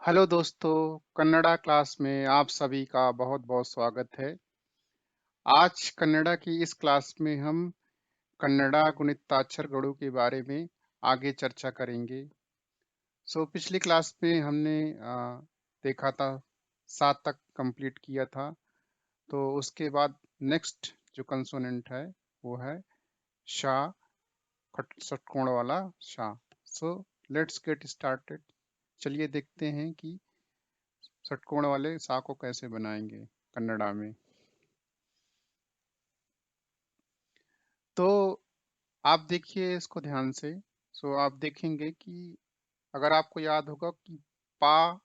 Hello दोस्तों, Kannada class में आप सभी का बहुत-बहुत स्वागत है। आज कन्नड़ा की इस क्लास में हम कन्नड़ा गुणिताक्षर के बारे में आगे चर्चा करेंगे। पिछली क्लास में हमने देखा था 7 तक कंप्लीट किया था, तो उसके बाद नेक्स्ट जो कंसोनेंट है वो है शा, खट षटकोण वाला शा। So let's get started. चलिए देखते हैं कि षटकोण वाले सा को कैसे बनाएंगे कन्नड़ा में। तो आप देखिए इसको ध्यान से। आप देखेंगे कि अगर आपको याद होगा कि पा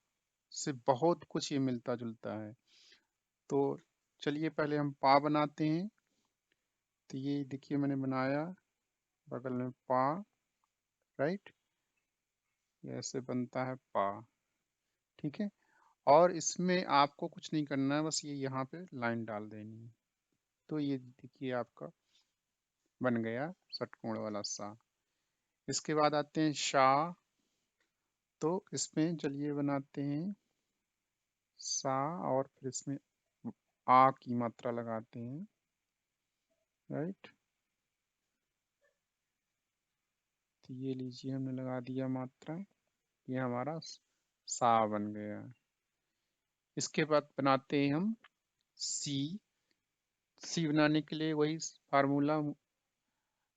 से बहुत कुछ ये मिलता-जुलता है। तो चलिए पहले हम पा बनाते हैं। तो ये देखिए मैंने बनाया, बगल में पा, राइट? ये ऐसे बनता है पा, ठीक है? और इसमें आपको कुछ नहीं करना है, बस ये यहाँ पे लाइन डाल देनी है। तो ये देखिए आपका बन गया षटकोण वाला सा। इसके बाद आते हैं शा। तो इसमें चलिए बनाते हैं सा और फिर इसमें आ की मात्रा लगाते हैं, राइट? तो ये लीजिए हमने लगा दिया मात्रा, ये हमारा सा बन गया। इसके बाद बनाते हैं हम सी। सी बनाने के लिए वही फार्मूला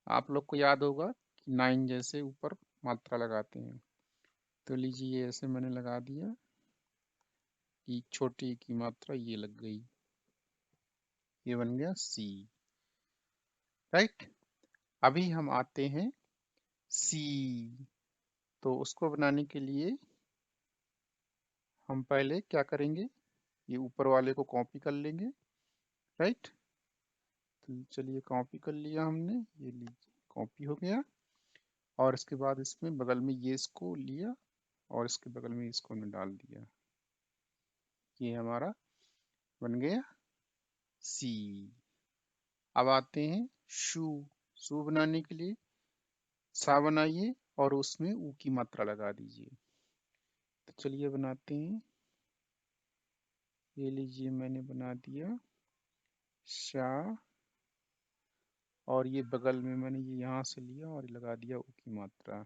आप लोग को याद होगा कि 9 जैसे ऊपर मात्रा लगाते हैं। तो लीजिए ऐसे मैंने लगा दिया कि छोटी की मात्रा ये लग गई, ये बन गया सी, राइट? अभी हम आते हैं सी। तो उसको बनाने के लिए हम पहले क्या करेंगे, ये ऊपर वाले को कॉपी कर लेंगे, राइट? तो चलिए कॉपी कर लिया हमने, ये लीजिए कॉपी हो गया। और इसके बाद इसमें बगल में ये इसको लिया और इसके बगल में इसको हमने डाल दिया, ये हमारा बन गया सी। अब आते हैं शू। शू बनाने के लिए सा बनाइए और उसमें ऊ की मात्रा लगा दीजिए। तो चलिए बनाते हैं, ये लीजिए मैंने बना दिया शा और ये बगल में मैंने ये यहाँ से लिया और लगा दिया ऊ की मात्रा।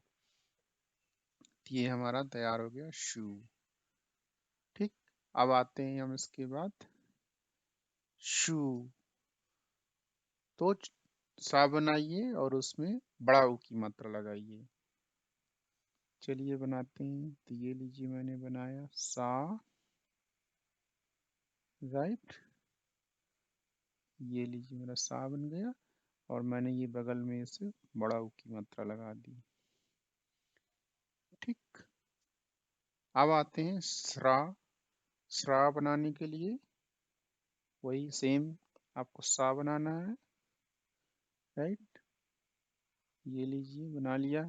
तो ये हमारा तैयार हो गया शू, ठीक। अब आते हैं हम इसके बाद शू। तो सा बनाइए और उसमें बड़ा ऊ की मात्रा लगाइए। चलिए बनाते हैं। तो ये लीजिए मैंने बनाया सा, राइट? ये लीजिए मेरा सा बन गया और मैंने ये बगल में इसे बड़ा ऊ की मात्रा लगा दी, ठीक। अब आते हैं स्रा। स्रा बनाने के लिए वही सेम आपको सा बनाना है, राइट? ये लीजिए बना लिया,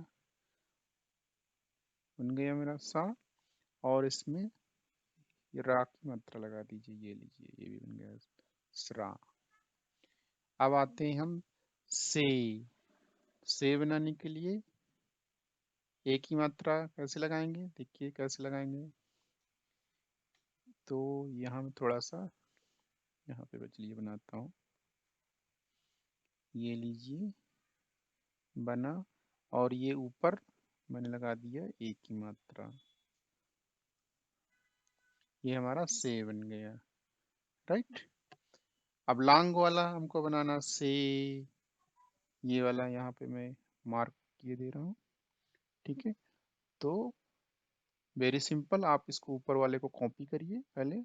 बन गया मेरा सा। और इसमें ये रा की मात्रा लगा दीजिए, ये लीजिए ये भी बन गया स्रा। अब आते हैं हम से। से बनाने के लिए एक ही मात्रा कैसे लगाएंगे, देखिए कैसे लगाएंगे। तो यहाँ में थोड़ा सा यहाँ पे बचलिए बनाता हूँ, ये लीजिए बना और ये ऊपर मैंने लगा दिया एक की मात्रा, ये हमारा से बन गया, राइट? अब लॉन्ग वाला हमको बनाना से, ये वाला यहाँ पे मैं मार्क किए दे रहा हूँ, ठीक है? तो वेरी सिंपल, आप इसको ऊपर वाले को कॉपी करिए पहले,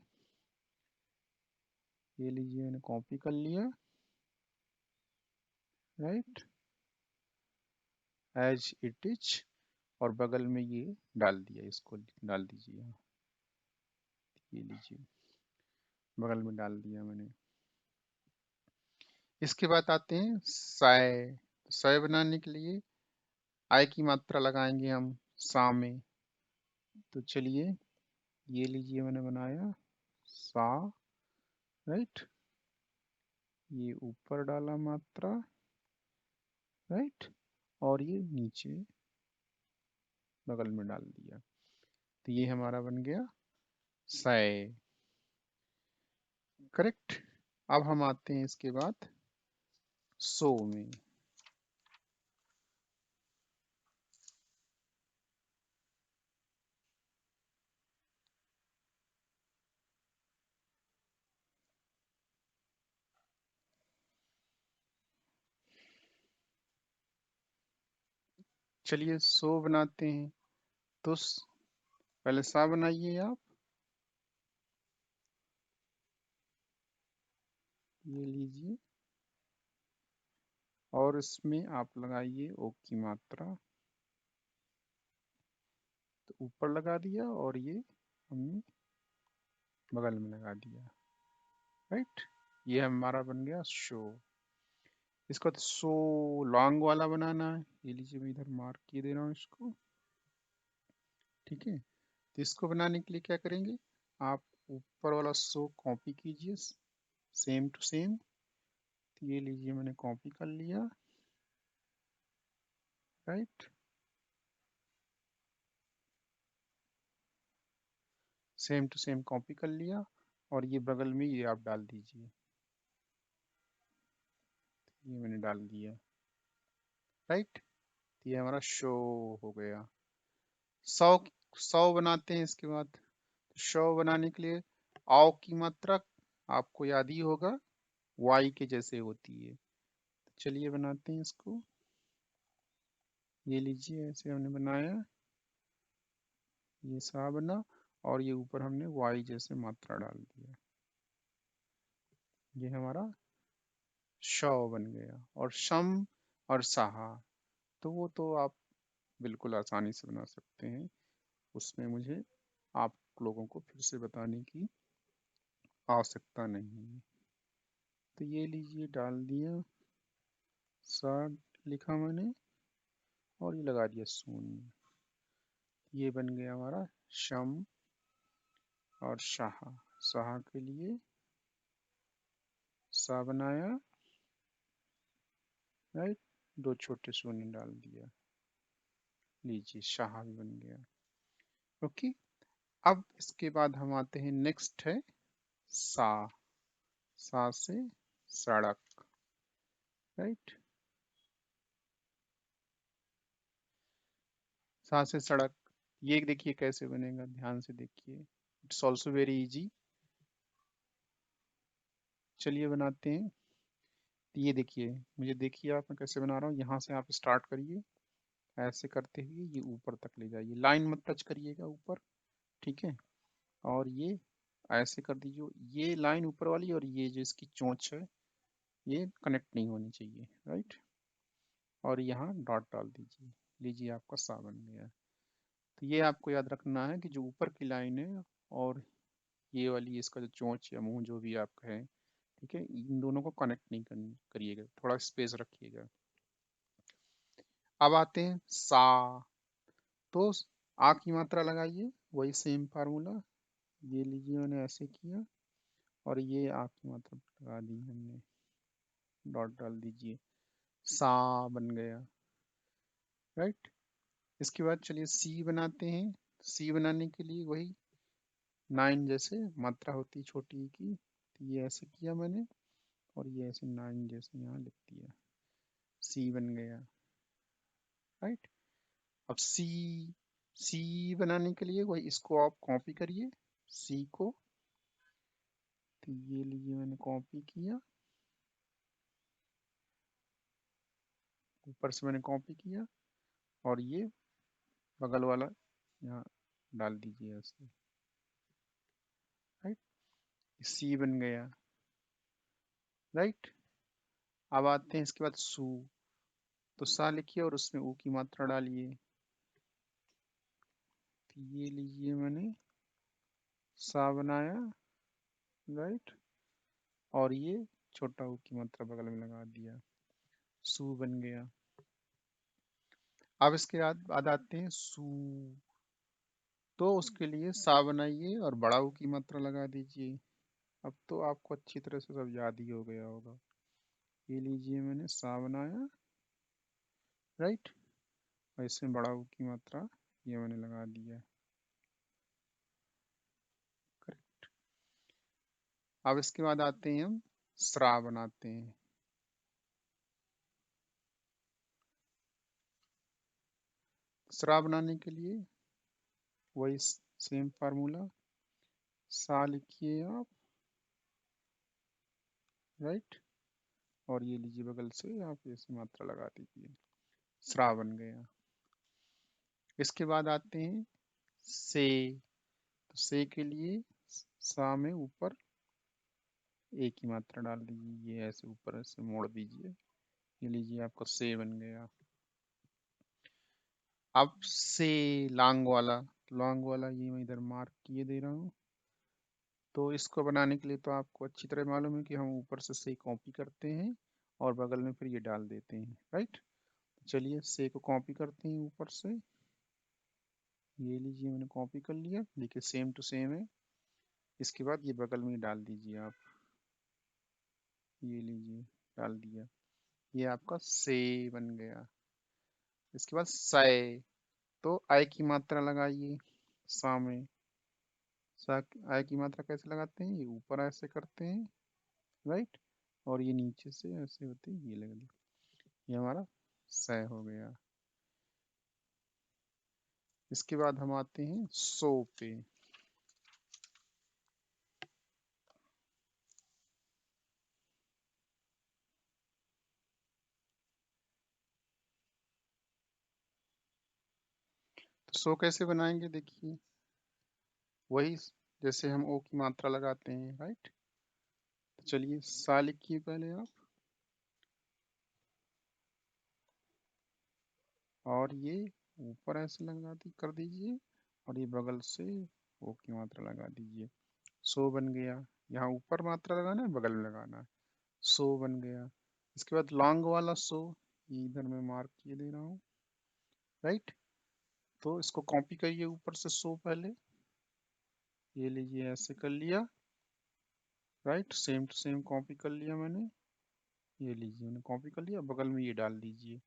ये लीजिए मैंने कॉपी कर लिया, राइट, एज इट इज। और बगल में ये डाल दिया, इसको डाल दीजिए, ये लीजिए बगल में डाल दिया मैंने। इसके बाद आते हैं साय। साय बनाने के लिए आय की मात्रा लगाएंगे हम सा में। तो चलिए ये लीजिए मैंने बनाया सा, राइट? ये ऊपर डाला मात्रा, राइट? और ये नीचे बगल में डाल दिया। तो ये हमारा बन गया सय। करेक्ट। अब हम आते हैं इसके बाद सो में। चलिए सो बनाते हैं। तो पहले सा बनाइए आप। ये लीजिए और इसमें आप लगाइए ओ की मात्रा। तो ऊपर लगा दिया और ये हमने बगल में लगा दिया। राइट। ये हमारा बन गया शो। इसका तो सो लॉन्ग वाला बनाना है। ये लीजिए मैं इधर मार्क किए दे रहा हूँ इसको। ठीक है। तो इसको बनाने के लिए क्या करेंगे, आप ऊपर वाला सो कॉपी कीजिए सेम टू सेम। तो ये लीजिए मैंने कॉपी कर लिया। Right. Same to same copy कर लिया और ये बगल में ये आप डाल दीजिए। ये मैंने डाल दिया। राइट। ये हमारा शो हो गया। 100 बनाते हैं इसके बाद। शो बनाने के लिए आओ की मात्रा आपको याद ही होगा, वाई के जैसे होती है। तो चलिए बनाते हैं इसको। ये लीजिए ऐसे हमने बनाया, ये सा बना और ये ऊपर हमने वाई जैसे मात्रा डाल दिया। ये हमारा श बन गया। और शम और साहा तो वो तो आप बिल्कुल आसानी से बना सकते हैं, उसमें मुझे आप लोगों को फिर से बताने की आवश्यकता नहीं है। तो ये लीजिए डाल दिया, सा लिखा मैंने और ये लगा दिया शून्य। ये बन गया हमारा शम और शाह। शाह के लिए सा बनाया। राइट। दो छोटे शून्य डाल दिया। लीजिए शाह भी बन गया। ओके। अब इसके बाद हम आते हैं, नेक्स्ट है सा। सा से सड़क। राइट। सा से सड़क। ये देखिए कैसे बनेगा, ध्यान से देखिए। It's also very easy. चलिए बनाते हैं। ये देखिए, मुझे देखिए आप मैं कैसे बना रहा हूँ। यहाँ से आप स्टार्ट करिए, ऐसे करते हुए ये ऊपर तक ले जाइए। लाइन मत टच करिएगा ऊपर। ठीक है। और ये ऐसे कर दीजिए, ये लाइन ऊपर वाली और ये जो इसकी चोंच है ये कनेक्ट नहीं होनी चाहिए। राइट। और यहाँ डॉट डाल दीजिए। लीजिए आपका सा बन गया। तो ये आपको याद रखना है कि जो ऊपर की लाइन है और ये वाली इसका जो चोंच या मुंह जो भी आप कहें, ठीक है, इन दोनों को कनेक्ट नहीं करिएगा, थोड़ा स्पेस रखिएगा। अब आते हैं सा। तो आ की मात्रा लगाइए, वही सेम फार्मूला। ये लीजिए मैंने ऐसे किया और ये आ की मात्रा लगा दी हमने, डॉट डाल दीजिए, सा बन गया। राइट। इसके बाद चलिए सी बनाते हैं। सी बनाने के लिए वही 9 जैसे मात्रा होती छोटी की, तो ये ऐसे किया मैंने और ये ऐसे 9 जैसे यहाँ लिख दिया। सी बन गया। राइट। अब सी। सी बनाने के लिए वही इसको आप कॉपी करिए, सी को। तो ये लीजिए मैंने कॉपी किया, ऊपर से मैंने कॉपी किया और ये बगल वाला यहाँ डाल दीजिए ऐसे। राइट। सी बन गया। राइट। अब आते हैं इसके बाद सू। तो सा लिखिए और उसमें ऊ की मात्रा डालिए। तो ये लीजिए मैंने सा बनाया। राइट। और ये छोटा ऊ की मात्रा बगल में लगा दिया, सू बन गया। अब इसके बाद आते हैं सू। तो उसके लिए सा बनाइए और बड़ा ऊ की मात्रा लगा दीजिए। अब तो आपको अच्छी तरह से सब याद ही हो गया होगा। ये लीजिए मैंने सा बनाया। राइट। और इसमें बड़ा ऊ की मात्रा ये मैंने लगा दिया। अब इसके बाद आते हैं हम स्रा बनाते हैं। स्रा बनाने के लिए वही सेम फार्मूला, सा लिखिए आप, राइट, और ये लीजिए बगल से आप ऐसे मात्रा लगा दीजिए, स्रा बन गया। इसके बाद आते हैं से। तो से के लिए सा में ऊपर एक ही मात्रा डाल दीजिए, ये ऐसे ऊपर ऐसे मोड़ दीजिए, ये लीजिए आपका से बन गया। अब से लॉन्ग वाला, लॉन्ग वाला ये मैं इधर मार्क किए दे रहा हूँ। तो इसको बनाने के लिए तो आपको अच्छी तरह मालूम है कि हम ऊपर से कॉपी करते हैं और बगल में फिर ये डाल देते हैं, राइट। चलिए से को कॉपी करते हैं ऊपर से, ये लीजिए मैंने कॉपी कर लिया, देखिए सेम टू सेम है। इसके बाद ये बगल में डाल दीजिए आप, ये लीजिए डाल दिया, ये आपका से बन गया। इसके बाद सय, तो आय की मात्रा लगाइए सा में। सा आय की मात्रा कैसे लगाते हैं, ये ऊपर ऐसे करते हैं, राइट, और ये नीचे से ऐसे होते हैं, ये लगा दिया, ये हमारा सय हो गया। इसके बाद हम आते हैं सो पे। तो सो कैसे बनाएंगे, देखिए वही जैसे हम ओ की मात्रा लगाते हैं, राइट। तो चलिए सा लिखिए पहले आप, और ये ऊपर ऐसे लगा दी कर दीजिए, और ये बगल से ओ की मात्रा लगा दीजिए, सो बन गया। यहाँ ऊपर मात्रा लगाना है, बगल में लगाना है, सो बन गया। इसके बाद लॉन्ग वाला सो, ये इधर मैं मार्क किए दे रहा हूँ, राइट। तो इसको कॉपी करिए ऊपर से सो पहले, ये लीजिए ऐसे कर लिया, right, same to same copy कर लिया मैंने, ये लीजिए मैंने कॉपी कर लिया, बगल में ये डाल दीजिए,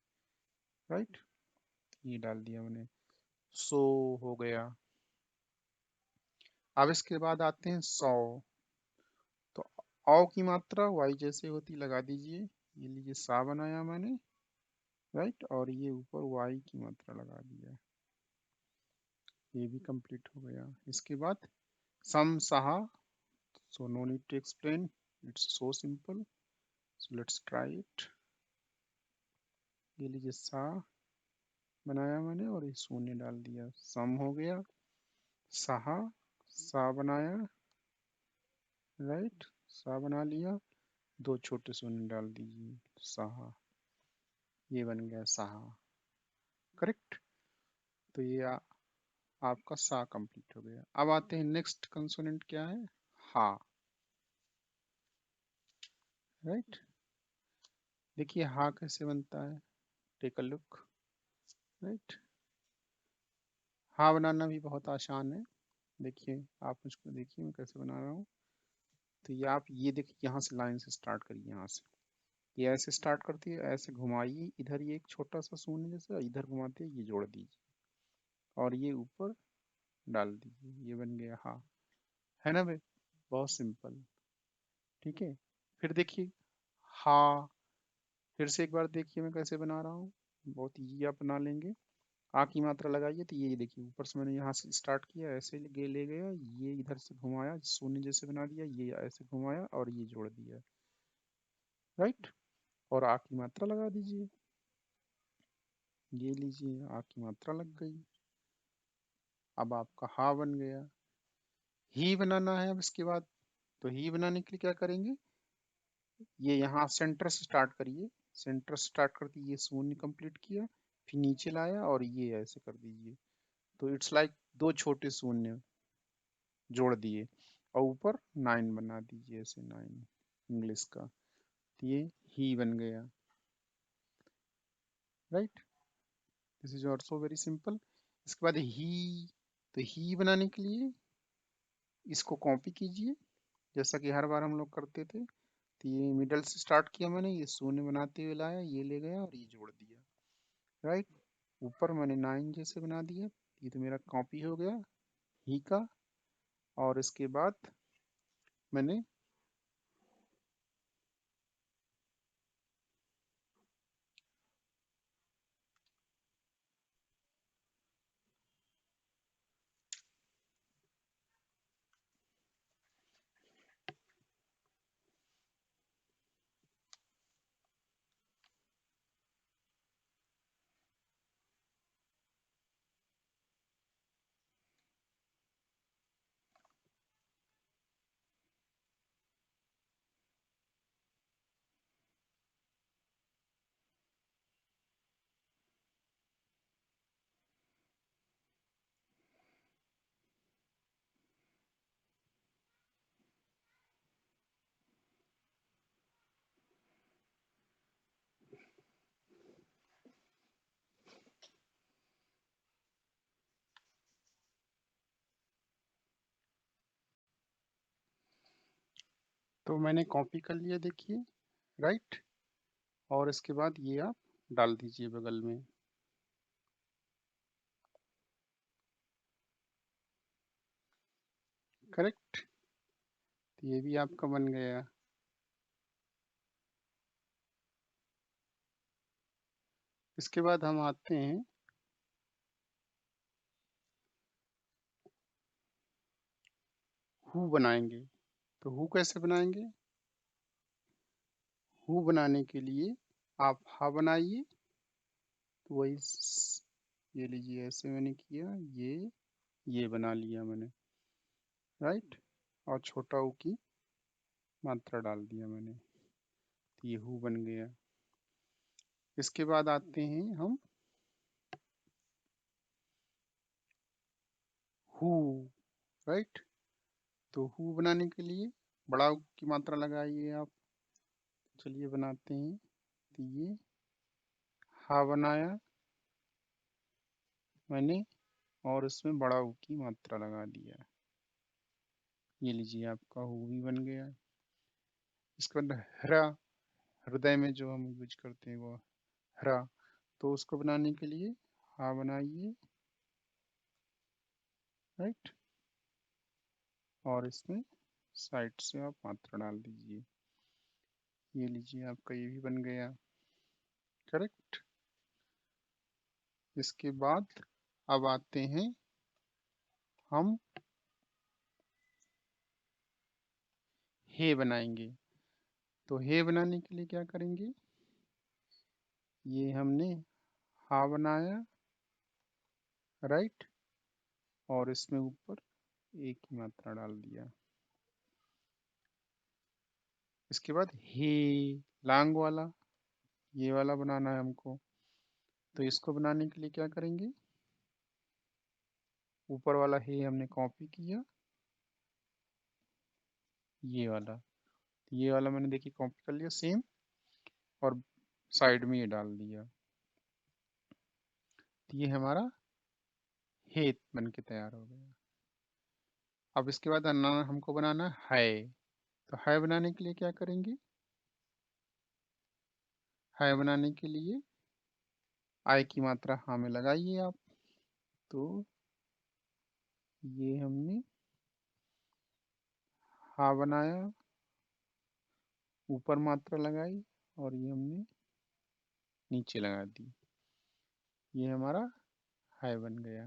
राइट, ये डाल दिया मैंने, सो हो गया। अब इसके बाद आते हैं सौ। तो औ की मात्रा वाई जैसे होती लगा दीजिए, ये लीजिए सा बनाया मैंने, राइट, और ये ऊपर वाई की मात्रा लगा दिया, ये भी कंप्लीट हो गया। इसके बाद सम सहा, so no need to explain, it's so simple, so let's try it। ये लीजिए सा बनाया मैंने और ये शून्य डाल दिया, सम हो गया। सहा, सा बनाया, राइट, सा बना लिया, दो छोटे शून्य डाल दीजिए, सहा, ये बन गया सहा, करेक्ट। तो ये आपका सा कंप्लीट हो गया। अब आते हैं नेक्स्ट कंसोनेंट क्या है, हा, राइट। देखिए हा कैसे बनता है, टेक अ लुक, राइट। हा बनाना भी बहुत आसान है, देखिए आप मुझको देखिए मैं कैसे बना रहा हूँ। तो ये आप ये देखिए यहाँ से लाइन से स्टार्ट करिए, यहाँ से ये ऐसे स्टार्ट करती है, ऐसे घुमाइए, इधर ये एक छोटा सा शून्य जैसे इधर घुमाते हैं, ये जोड़ दीजिए और ये ऊपर डाल दीजिए, ये बन गया हा, है ना भाई, बहुत सिंपल, ठीक है। फिर देखिए हा, फिर से एक बार देखिए मैं कैसे बना रहा हूँ, बहुत इजी आप बना लेंगे। आ की मात्रा लगाइए, तो ये देखिए ऊपर से मैंने यहाँ से स्टार्ट किया, ऐसे ले गया, ये इधर से घुमाया, शून्य जैसे बना दिया, ये ऐसे घुमाया और ये जोड़ दिया, राइट, और आ की मात्रा लगा दीजिए, ये लीजिए आ की मात्रा लग गई। अब आपका हा बन गया। ही बनाना है अब इसके बाद, तो ही बनाने के लिए क्या करेंगे, ये यहाँ सेंटर से स्टार्ट करिए, सेंटर से स्टार्ट करके ये शून्य कंप्लीट किया, फिर नीचे लाया और ये ऐसे कर दीजिए, तो इट्स लाइक दो छोटे शून्य जोड़ दिए, और ऊपर 9 बना दीजिए, ऐसे 9 इंग्लिश का, तो ये ही बन गया, right. This is also very simple. इसके बाद ही, तो ही बनाने के लिए इसको कॉपी कीजिए, जैसा कि हर बार हम लोग करते थे। तो ये मिडल से स्टार्ट किया मैंने, ये शून्य बनाते हुए लाया, ये ले गया और ये जोड़ दिया, राइट। ऊपर मैंने 9 जैसे बना दिया, ये तो मेरा कॉपी हो गया ही का। और इसके बाद मैंने तो मैंने कॉपी कर लिया, देखिए, राइट। और इसके बाद ये आप डाल दीजिए बगल में। करेक्ट। तो ये भी आपका बन गया। इसके बाद हम आते हैं हु बनाएंगे। तो हु कैसे बनाएंगे? हु बनाने के लिए आप हा बनाइए। तो वही ये लीजिए, ऐसे मैंने किया, ये बना लिया मैंने, राइट। और छोटा ऊ की मात्रा डाल दिया मैंने, तो ये हु बन गया। इसके बाद आते हैं हम हु, राइट। तो हु बनाने के लिए बड़ा ऊ की मात्रा लगाइए आप। चलिए बनाते हैं। तो ये हा बनाया मैंने, और इसमें बड़ा ऊ की मात्रा लगा दिया। ये लीजिए, आपका हु भी बन गया। इसके बाद हरा, हृदय में जो हम यूज करते हैं वो हरा। तो उसको बनाने के लिए हा बनाइए, राइट। और इसमें साइड से आप मात्रा डाल दीजिए। ये लीजिए, आपका ये भी बन गया। करेक्ट। इसके बाद अब आते हैं हम हे बनाएंगे। तो हे बनाने के लिए क्या करेंगे? ये हमने हा बनाया, राइट। और इसमें ऊपर एक की मात्रा डाल दिया। इसके बाद हे, लांग वाला, ये वाला बनाना है हमको। तो इसको बनाने के लिए क्या करेंगे? ऊपर वाला हे हमने कॉपी किया, ये वाला मैंने देखिए कॉपी कर लिया सेम, और साइड में ये डाल दिया। तो ये हमारा हे बन के तैयार हो गया। अब इसके बाद हमको बनाना है। तो है बनाने के लिए क्या करेंगे? है बनाने के लिए आई की मात्रा हाँ में लगाइए आप। तो ये हमने हा बनाया, ऊपर मात्रा लगाई, और ये हमने नीचे लगा दी। ये हमारा है बन गया,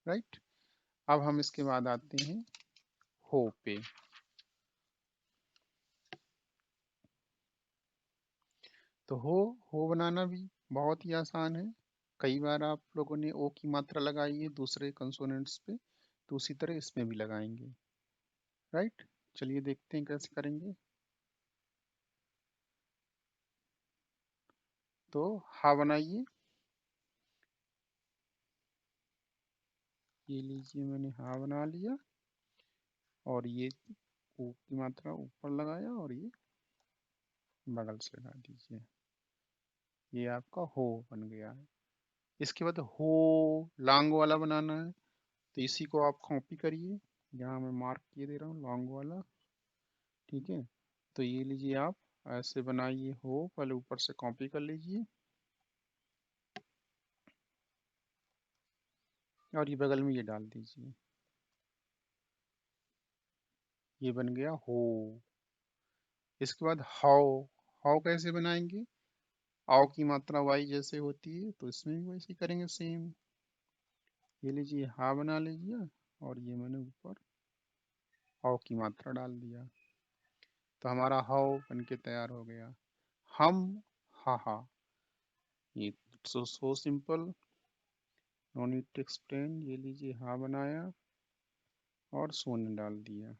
राइट। अब हम इसके बाद आते हैं हो पे। तो हो बनाना भी बहुत ही आसान है। कई बार आप लोगों ने ओ की मात्रा लगाई है दूसरे कंसोनेंट्स पे, तो उसी तरह इसमें भी लगाएंगे, राइट। चलिए देखते हैं कैसे करेंगे। तो हा बनाइए। ये लीजिए, मैंने हा बना लिया, और ये ओ की मात्रा ऊपर लगाया, और ये बगल से लगा दीजिए। ये आपका हो बन गया है। इसके बाद हो लॉन्ग वाला बनाना है। तो इसी को आप कॉपी करिए, यहाँ मैं मार्क किए दे रहा हूँ लॉन्ग वाला, ठीक है। तो ये लीजिए, आप ऐसे बनाइए हो, पहले ऊपर से कॉपी कर लीजिए, और ये बगल में ये डाल दीजिए। ये बन गया हो। इसके बाद हाउ। हाउ कैसे बनाएंगे? आओ की मात्रा वाई जैसे होती है, तो इसमें भी वैसे ही करेंगे सेम। ये लीजिए, हा बना लीजिए, और ये मैंने ऊपर हाउ की मात्रा डाल दिया। तो हमारा हाउ बन के तैयार हो गया। हम, हा हा। ये so simple, no need to explain. ये लीजिए, हा बनाया और सोने डाल दिया,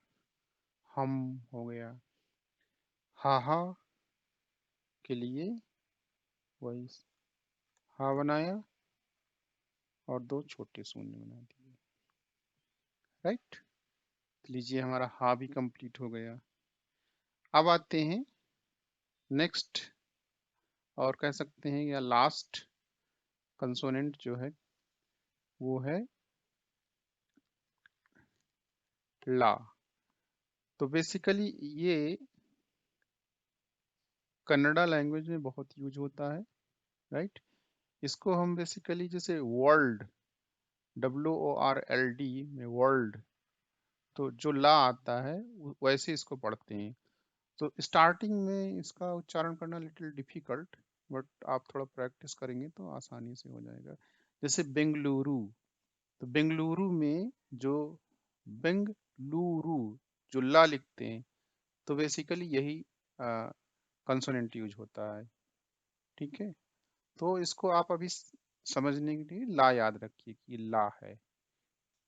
हम हो गया। हा हा के लिए वही हा बनाया, और दो छोटे शून्य बना दिए, राइट। लीजिए, हमारा हा भी कंप्लीट हो गया। अब आते हैं नेक्स्ट, और कह सकते हैं या लास्ट कंसोनेंट जो है वो है ला। तो बेसिकली ये कन्नड़ा लैंग्वेज में बहुत यूज होता है, राइट। इसको हम बेसिकली जैसे वर्ल्ड, WORLD में वर्ल्ड, तो जो ला आता है वैसे इसको पढ़ते हैं। तो स्टार्टिंग में इसका उच्चारण करना लिटिल डिफिकल्ट, बट आप थोड़ा प्रैक्टिस करेंगे तो आसानी से हो जाएगा। जैसे बेंगलुरु, तो बेंगलुरु में जो बेंगलुरु जो ला लिखते हैं, तो बेसिकली यही कंसोनेंट यूज होता है, ठीक है। तो इसको आप अभी समझने के लिए ला याद रखिए कि ला है,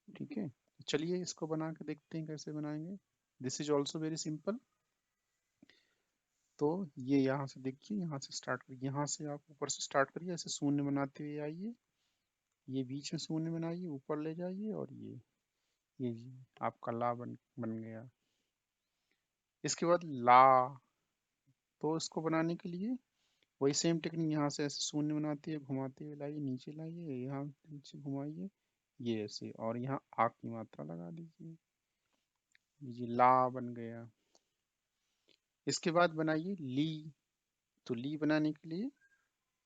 ठीक है। चलिए इसको बना के देखते हैं कैसे बनाएंगे। This is also very simple. तो ये यहाँ से देखिए, यहाँ से स्टार्ट करिए, यहाँ से आप ऊपर से स्टार्ट करिए, ऐसे शून्य बनाते हुए आइए, ये बीच में शून्य बनाइए, ऊपर ले जाइए, और ये जी आपका ला बन गया। इसके बाद ला, तो इसको बनाने के लिए वही सेम टेक्निक, यहाँ से ऐसे शून्य बनाते हुए घुमाते हुए लाइए, नीचे लाइए, यहाँ नीचे घुमाइए, ये ऐसे, और यहाँ आ की मात्रा लगा दीजिए, ये ला बन गया। इसके बाद बनाइए ली, तो ली बनाने के लिए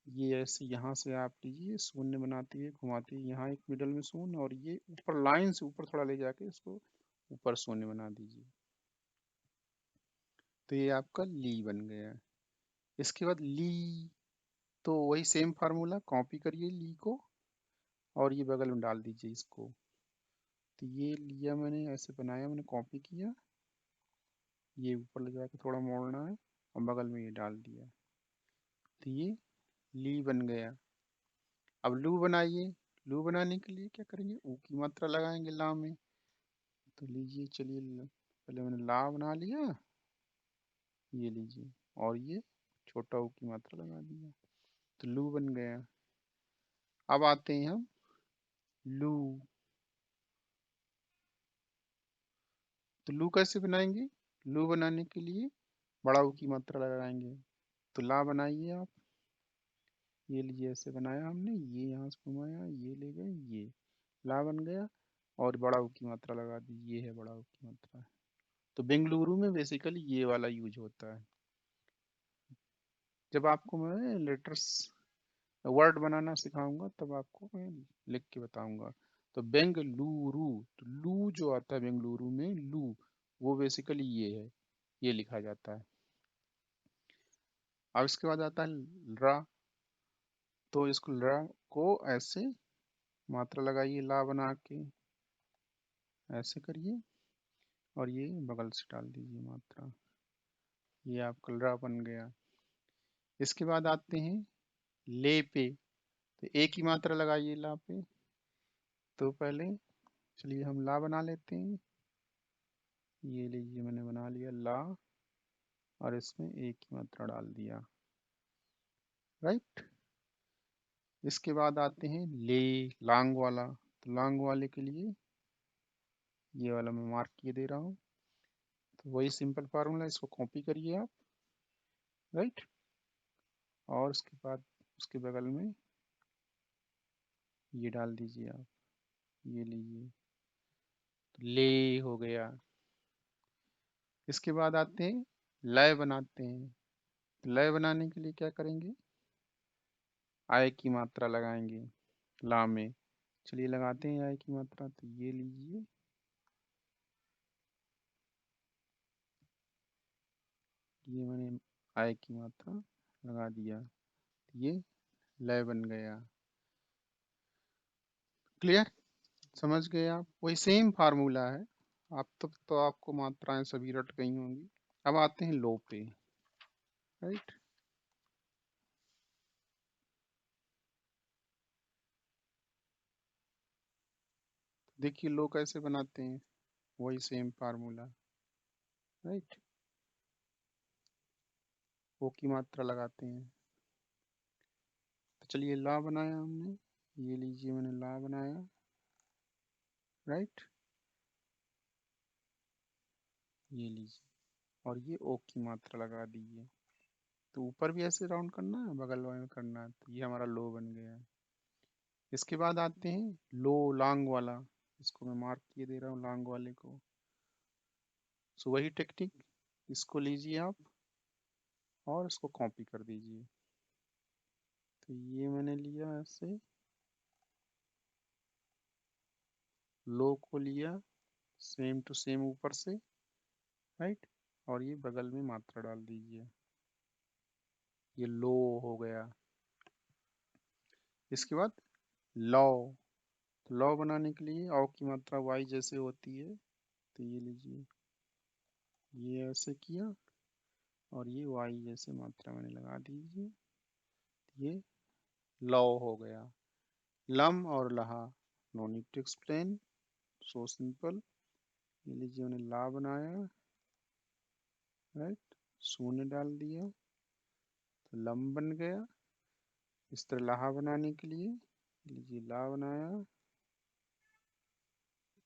ये ऐसे यहाँ से आप लीजिए, शून्य बनाते हुए घुमाते हुए, यहाँ एक मिडल में शून्य, और ये ऊपर लाइन से ऊपर थोड़ा ले जाके इसको ऊपर शून्य बना दीजिए, तो ये आपका ली बन गया। इसके बाद ली, तो वही सेम फार्मूला कॉपी करिए ली को, और ये बगल में डाल दीजिए इसको। तो ये लिया मैंने, ऐसे बनाया मैंने, कॉपी किया, ये ऊपर ले जाके थोड़ा मोड़ना है, और बगल में ये डाल दिया, तो ये ली बन गया। अब लू बनाइए। लू बनाने के लिए क्या करेंगे, ऊ की मात्रा लगाएंगे ला में। तो लीजिए, चलिए पहले मैंने ला बना लिया, ये लीजिए, और ये छोटा ऊ की मात्रा लगा दिया, तो लू बन गया। अब आते हैं हम लू। तो लू कैसे बनाएंगे, लू बनाने के लिए बड़ा ऊ की मात्रा लगाएंगे। तो ला बनाइए आप, ये लीजिए, ऐसे बनाया हमने, ये यहाँ से घुमाया, ये ले गए, ये ला बन गया, और बड़ा ऊ की मात्रा लगा दी, ये है बड़ा ऊ की मात्रा। तो बेंगलुरु में बेसिकली ये वाला यूज होता है। जब आपको मैं लेटर्स वर्ड बनाना सिखाऊंगा तब आपको मैं लिख के बताऊंगा। तो बेंगलुरु, तो लू जो आता है बेंगलुरु में, लू, वो बेसिकली ये है, ये लिखा जाता है। अब इसके बाद आता है रा, तो इसको रा को ऐसे मात्रा लगाइए ला बना के, ऐसे करिए, और ये बगल से डाल दीजिए मात्रा, ये आपका रा बन गया। इसके बाद आते हैं ले पे, तो एक ही मात्रा लगाइए ला पे। तो पहले चलिए हम ला बना लेते हैं, ये लीजिए मैंने बना लिया ला, और इसमें एक ही मात्रा डाल दिया, राइट। इसके बाद आते हैं ले, लांग वाला। तो लांग वाले के लिए ये वाला मैं मार्क किए दे रहा हूँ, तो वही सिंपल फार्मूला, इसको कॉपी करिए आप, राइट। और उसके बाद उसके बगल में ये डाल दीजिए आप, ये लीजिए, तो ले हो गया। इसके बाद आते हैं लय बनाते हैं। लय बनाने के लिए क्या करेंगे, आय की मात्रा लगाएंगे ला में। चलिए लगाते हैं आय की मात्रा, तो ये लीजिए, ये मैंने आय की मात्रा लगा दिया, ये लय बन गया। क्लियर, समझ गए आप, वही सेम फार्मूला है। आप तो आपको मात्राएं सभी रट गई होंगी। अब आते हैं लो पे, राइट। देखिए लो कैसे बनाते हैं, वही सेम फार्मूला, राइट। ओ की मात्रा लगाते हैं। तो चलिए ला बनाया हमने, ये लीजिए मैंने ला बनाया, राइट, ये लीजिए, और ये ओ की मात्रा लगा दीजिए। तो ऊपर भी ऐसे राउंड करना है, बगल में करना है, तो ये हमारा लो बन गया है। इसके बाद आते हैं लो लांग वाला, इसको मैं मार्क किए दे रहा हूँ लांग वाले को। सो वही टेक्निक, इसको लीजिए आप और इसको कॉपी कर दीजिए। तो ये मैंने लिया ऐसे, लो को लिया सेम टू सेम ऊपर से, राइट, और ये बगल में मात्रा डाल दीजिए, ये लो हो गया। इसके बाद लौ, तो लौ बनाने के लिए औ की मात्रा वाई जैसे होती है, तो ये लीजिए, ये ऐसे किया और ये वाई जैसे मात्रा मैंने लगा दीजिए, ये लौ हो गया। लम और लहा, no need to explain, so simple. ये लीजिए मैंने ला बनाया, राइट, शून्य डाल दिया तो लम बन गया। इस तरह लहा बनाने के लिए लीजिए ला बनाया,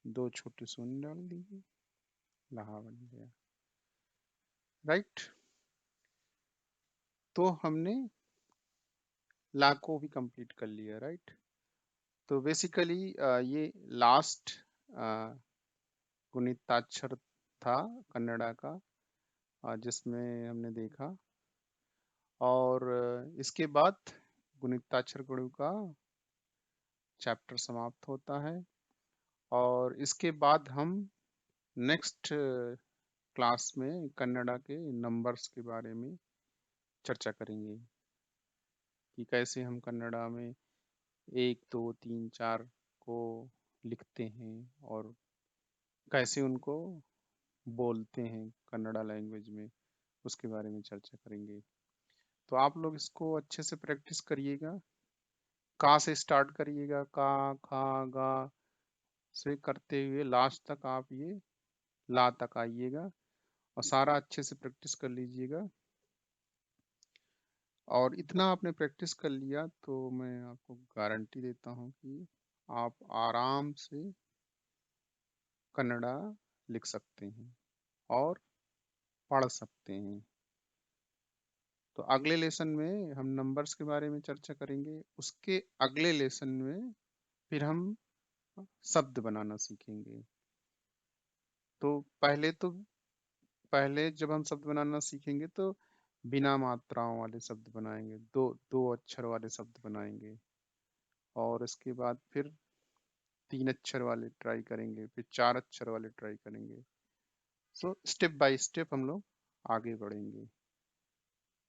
दो छोटे शून्य डाल दीजिए, लहा बन गया, राइट। तो हमने ला को भी कंप्लीट कर लिया, राइट। तो बेसिकली ये लास्ट गुणिताक्षर था कन्नड़ा का, जिसमें हमने देखा, और इसके बाद गुणिताक्षर गुणों का चैप्टर समाप्त होता है। और इसके बाद हम नेक्स्ट क्लास में कन्नड़ा के नंबर्स के बारे में चर्चा करेंगे कि कैसे हम कन्नड़ा में 1 2 3 4 को लिखते हैं और कैसे उनको बोलते हैं कन्नड़ा लैंग्वेज में, उसके बारे में चर्चा करेंगे। तो आप लोग इसको अच्छे से प्रैक्टिस करिएगा, का से स्टार्ट करिएगा, का खा गा से करते हुए लास्ट तक आप ये ला तक आइएगा और सारा अच्छे से प्रैक्टिस कर लीजिएगा। और इतना आपने प्रैक्टिस कर लिया तो मैं आपको गारंटी देता हूँ कि आप आराम से कन्नड़ा लिख सकते हैं और पढ़ सकते हैं। तो अगले लेसन में हम नंबर्स के बारे में चर्चा करेंगे, उसके अगले लेसन में फिर हम शब्द बनाना सीखेंगे। तो पहले जब हम शब्द बनाना सीखेंगे तो बिना मात्राओं वाले शब्द बनाएंगे, दो दो अक्षर वाले शब्द बनाएंगे, और इसके बाद फिर 3 अक्षर वाले ट्राई करेंगे, फिर 4 अक्षर वाले ट्राई करेंगे। सो स्टेप बाय स्टेप हम लोग आगे बढ़ेंगे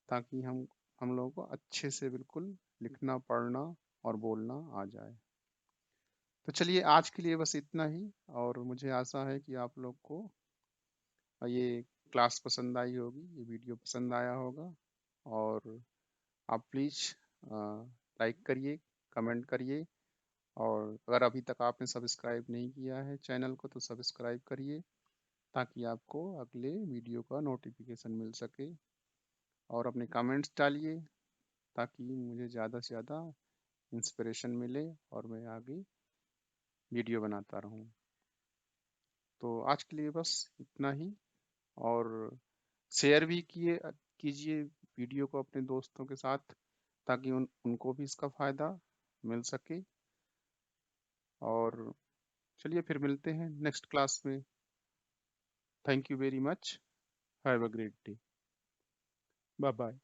ताकि हम लोगों को अच्छे से बिल्कुल लिखना पढ़ना और बोलना आ जाए। तो चलिए आज के लिए बस इतना ही, और मुझे आशा है कि आप लोग को ये क्लास पसंद आई होगी, ये वीडियो पसंद आया होगा। और आप प्लीज़ लाइक करिए, कमेंट करिए, और अगर अभी तक आपने सब्सक्राइब नहीं किया है चैनल को तो सब्सक्राइब करिए ताकि आपको अगले वीडियो का नोटिफिकेशन मिल सके। और अपने कमेंट्स डालिए ताकि मुझे ज़्यादा से ज़्यादा इंस्पिरेशन मिले और मैं आगे वीडियो बनाता रहूं। तो आज के लिए बस इतना ही, और शेयर भी कीजिए वीडियो को अपने दोस्तों के साथ ताकि उनको भी इसका फ़ायदा मिल सके। और चलिए फिर मिलते हैं नेक्स्ट क्लास में। Thank you very much, have a great day, bye bye.